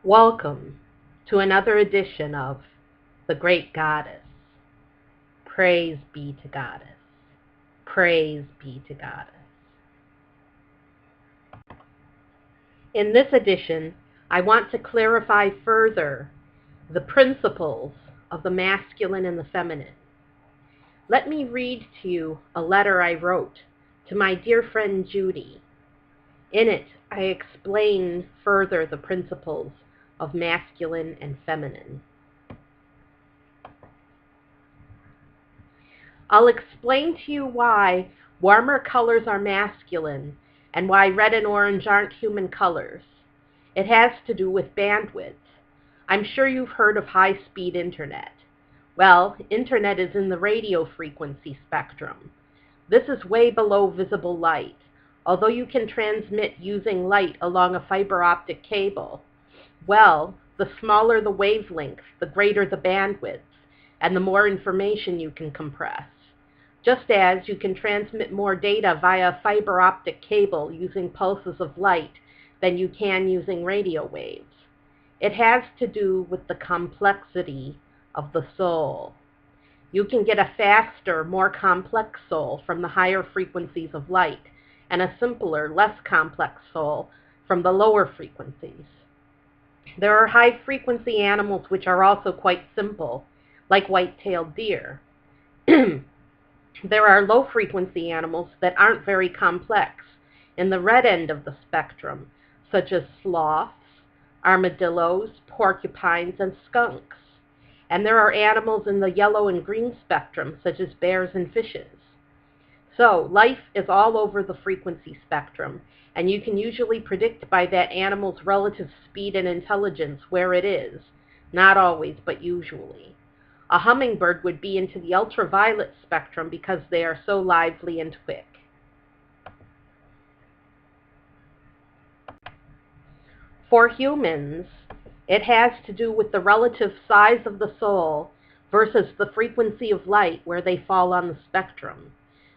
Welcome to another edition of The Great Goddess. Praise be to Goddess. Praise be to Goddess. In this edition, I want to clarify further the principles of the masculine and the feminine. Let me read to you a letter I wrote to my dear friend Judy. In it, I explain further the principles of masculine and feminine. I'll explain to you why warmer colors are masculine and why red and orange aren't human colors. It has to do with bandwidth. I'm sure you've heard of high-speed internet. Well, internet is in the radio frequency spectrum. This is way below visible light, although you can transmit using light along a fiber optic cable. Well, the smaller the wavelength, the greater the bandwidth, and the more information you can compress. Just as you can transmit more data via fiber optic cable using pulses of light than you can using radio waves. It has to do with the complexity of the soul. You can get a faster, more complex soul from the higher frequencies of light, and a simpler, less complex soul from the lower frequencies. There are high-frequency animals which are also quite simple, like white-tailed deer. There are low-frequency animals that aren't very complex in the red end of the spectrum, such as sloths, armadillos, porcupines, and skunks. And there are animals in the yellow and green spectrum, such as bears and fishes. So, life is all over the frequency spectrum, and you can usually predict by that animal's relative speed and intelligence where it is. Not always, but usually. A hummingbird would be into the ultraviolet spectrum because they are so lively and quick. For humans, it has to do with the relative size of the soul versus the frequency of light where they fall on the spectrum.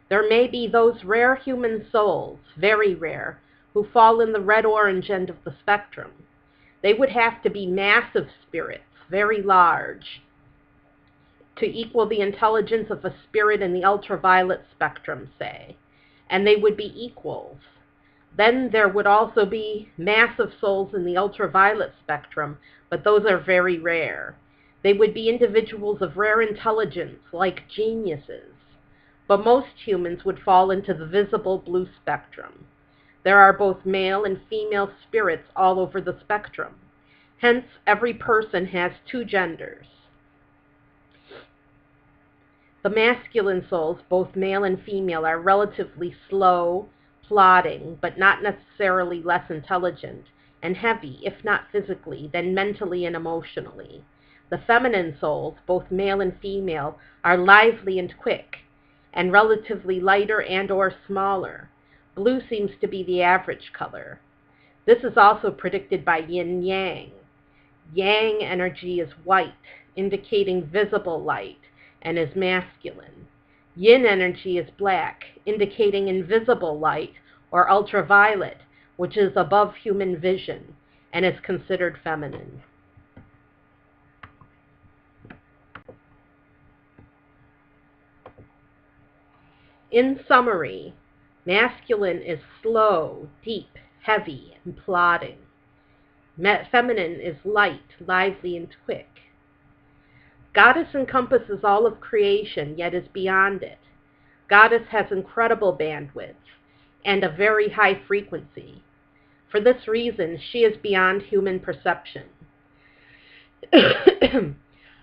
There may be those rare human souls, very rare, who fall in the red-orange end of the spectrum. They would have to be massive spirits, very large, to equal the intelligence of a spirit in the ultraviolet spectrum, say, and they would be equals. Then there would also be massive souls in the ultraviolet spectrum, but those are very rare. They would be individuals of rare intelligence, like geniuses. But most humans would fall into the visible blue spectrum. There are both male and female spirits all over the spectrum. Hence, every person has two genders. The masculine souls, both male and female, are relatively slow, plodding, but not necessarily less intelligent, and heavy, if not physically, then mentally and emotionally. The feminine souls, both male and female, are lively and quick, and relatively lighter and or smaller. Blue seems to be the average color. This is also predicted by yin-yang. Yang energy is white, indicating visible light, and is masculine. Yin energy is black, indicating invisible light, or ultraviolet, which is above human vision, and is considered feminine. In summary, masculine is slow, deep, heavy, and plodding. Feminine is light, lively, and quick. Goddess encompasses all of creation, yet is beyond it. Goddess has incredible bandwidth and a very high frequency. For this reason, she is beyond human perception.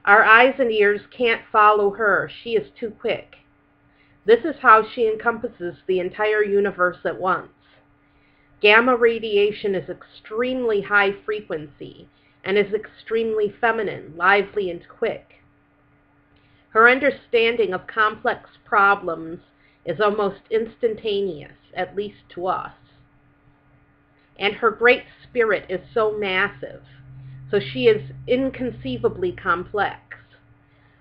Our eyes and ears can't follow her. She is too quick. This is how she encompasses the entire universe at once. Gamma radiation is extremely high frequency and is extremely feminine, lively, and quick. Her understanding of complex problems is almost instantaneous, at least to us. And her great spirit is so massive, so she is inconceivably complex.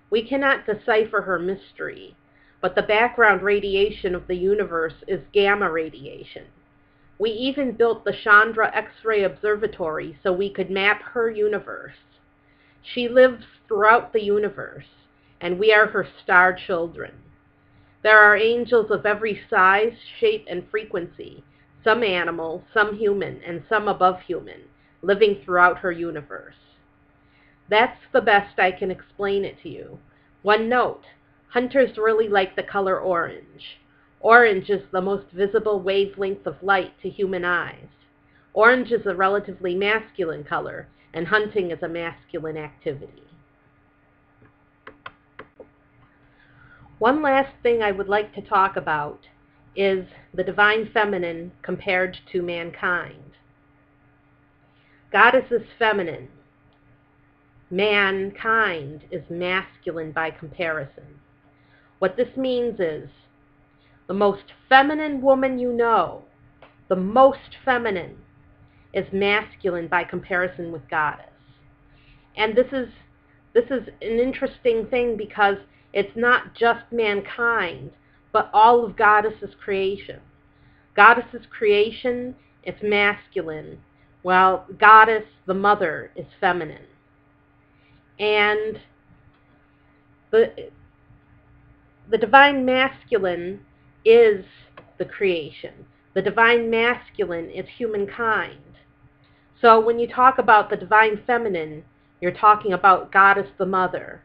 We cannot decipher her mystery, but the background radiation of the universe is gamma radiation. We even built the Chandra X-ray Observatory so we could map her universe. She lives throughout the universe, and we are her star children. There are angels of every size, shape, and frequency, some animal, some human, and some above human, living throughout her universe. That's the best I can explain it to you. One note, hunters really like the color orange. Orange is the most visible wavelength of light to human eyes. Orange is a relatively masculine color, and hunting is a masculine activity. One last thing I would like to talk about is the divine feminine compared to mankind. Goddess is feminine. Mankind is masculine by comparison. What this means is the most feminine woman you know, the most feminine, is masculine by comparison with Goddess. And this is an interesting thing because it's not just mankind, but all of Goddess's creation. Goddess's creation is masculine, while Goddess, the mother, is feminine. And the divine masculine is the creation. The divine masculine is humankind. So when you talk about the divine feminine, you're talking about Goddess the mother.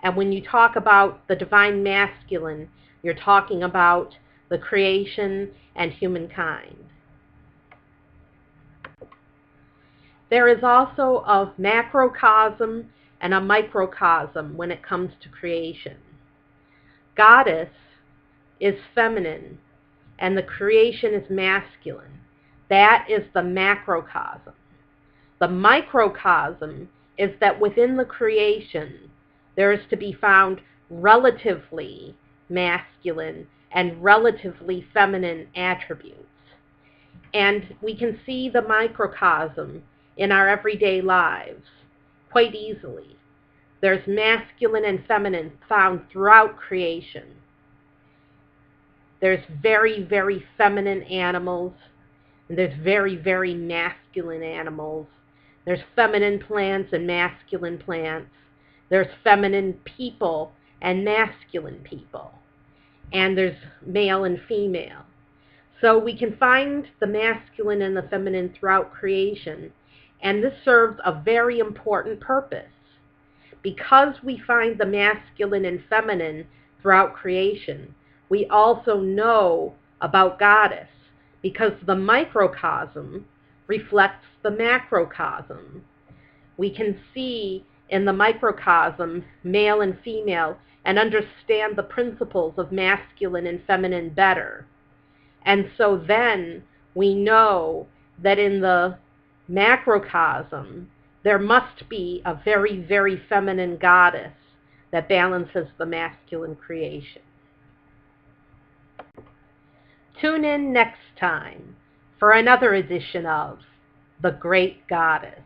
And when you talk about the divine masculine, you're talking about the creation and humankind. There is also a macrocosm and a microcosm when it comes to creation. Goddess is feminine and the creation is masculine. That is the macrocosm. The microcosm is that within the creation, there is to be found relatively masculine and relatively feminine attributes. And we can see the microcosm in our everyday lives quite easily. There's masculine and feminine found throughout creation. There's very, very feminine animals, and there's very, very masculine animals. There's feminine plants and masculine plants. There's feminine people and masculine people. And there's male and female. So we can find the masculine and the feminine throughout creation. And this serves a very important purpose. Because we find the masculine and feminine throughout creation, we also know about Goddess, because the microcosm reflects the macrocosm. We can see in the microcosm male and female and understand the principles of masculine and feminine better. And so then we know that in the macrocosm there must be a very, very feminine Goddess that balances the masculine creation. Tune in next time for another edition of The Great Goddess.